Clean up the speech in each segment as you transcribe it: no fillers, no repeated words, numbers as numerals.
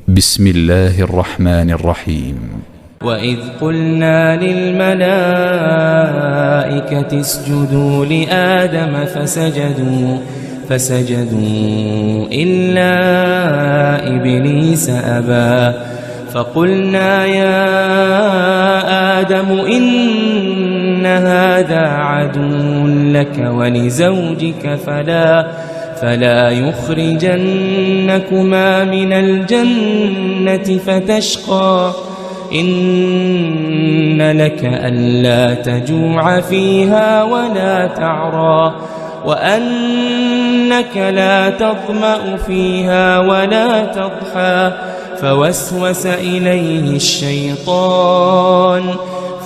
بسم الله الرحمن الرحيم. وإذ قلنا للملائكة اسجدوا لآدم فسجدوا إلا إبليس أبى فقلنا يا آدم إن هذا عدو لك ولزوجك فلا يخرجنكما من الجنة فتشقى إن لك ألا تجوع فيها ولا تعرى وأنك لا تظمأ فيها ولا تضحى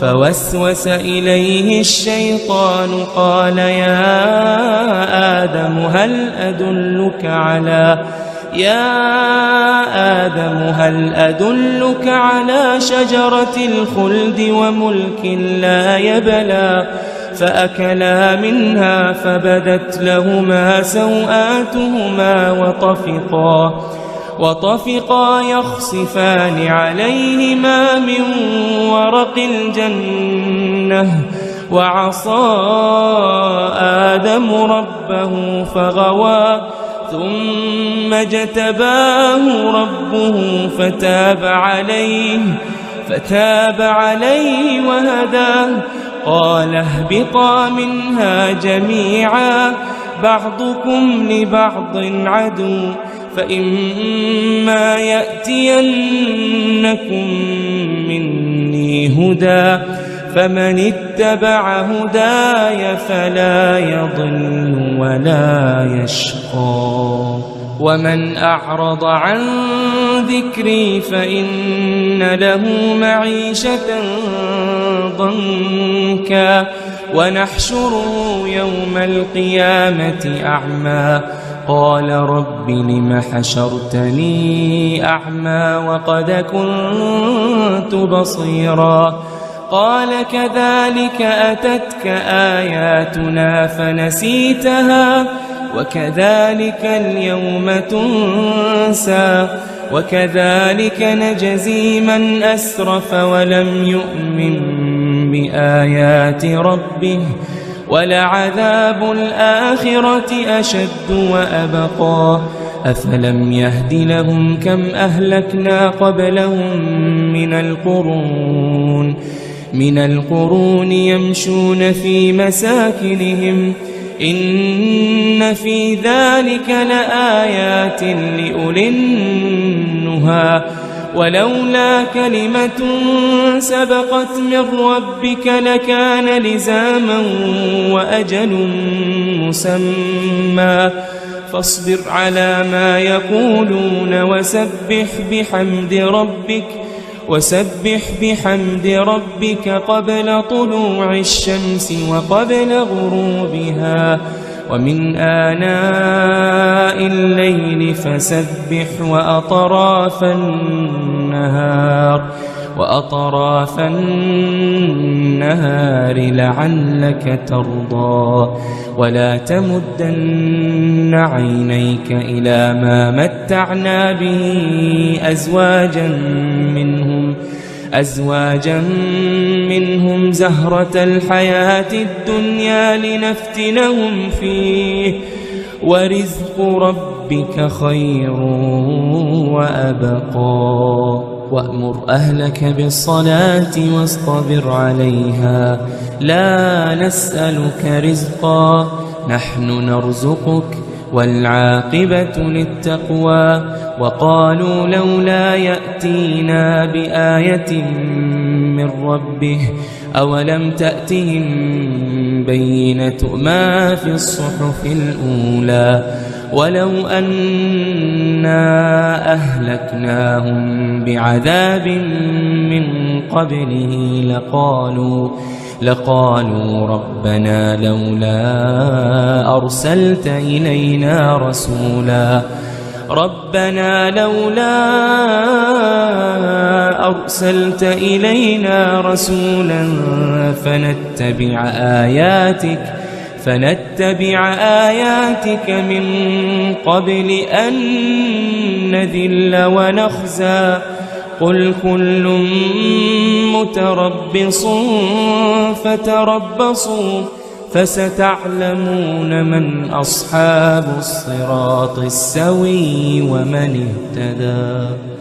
فوسوس إليه الشيطان قال يا آدم هل أدلك على شجرة الخلد وملك لا يبلى فأكلا منها فبدت لهما سوآتهما وطفقا يخصفان عليهما من ورق الجنة وعصى آدم ربه فغوى ثم اجتباه ربه فتاب عليه وهداه قال اهبطا منها جميعا بعضكم لبعض عدو فإما يأتينكم مني هدى فمن اتبع هداي فلا يضل ولا يشقى ومن أعرض عن ذكري فإن له معيشة ضنكا ونحشره يوم القيامة أعمى قال رب لم حشرتني أعمى وقد كنت بصيرا قال كذلك أتتك آياتنا فنسيتها وكذلك اليوم تنسى وكذلك نجزي من أسرف ولم يؤمن بآيات ربه ولعذاب الآخرة أشد وأبقى أفلم يهد لهم كم أهلكنا قبلهم من القرون يمشون في مساكنهم إن في ذلك لآيات لأولي النهى ولولا كلمة سبقت من ربك لكان لزاما وأجل مسمى فاصبر على ما يقولون وسبح بحمد ربك قبل طلوع الشمس وقبل غروبها ومن آناء الليل فسبح وأطراف النهار لعلك ترضى ولا تمدن عينيك إلى ما متعنا به أزواجا منهم زهرة الحياة الدنيا لنفتنهم فيه ورزق ربك خير وأبقى وأمر أهلك بالصلاة واصطبر عليها لا نسألك رزقا نحن نرزقك والعاقبة للتقوى وقالوا لولا يأتينا بآية من ربه أولم تأتهم بينة ما في الصحف الأولى ولو أنا أهلكناهم بعذاب من قبله لقالوا ربنا لولا أرسلت إلينا رسولا فنتبع آياتك فنتبع آياتك من قبل أن نذل ونخزى قل كل متربص فتربصوا فستعلمون من أصحاب الصراط السوي ومن اهتدى.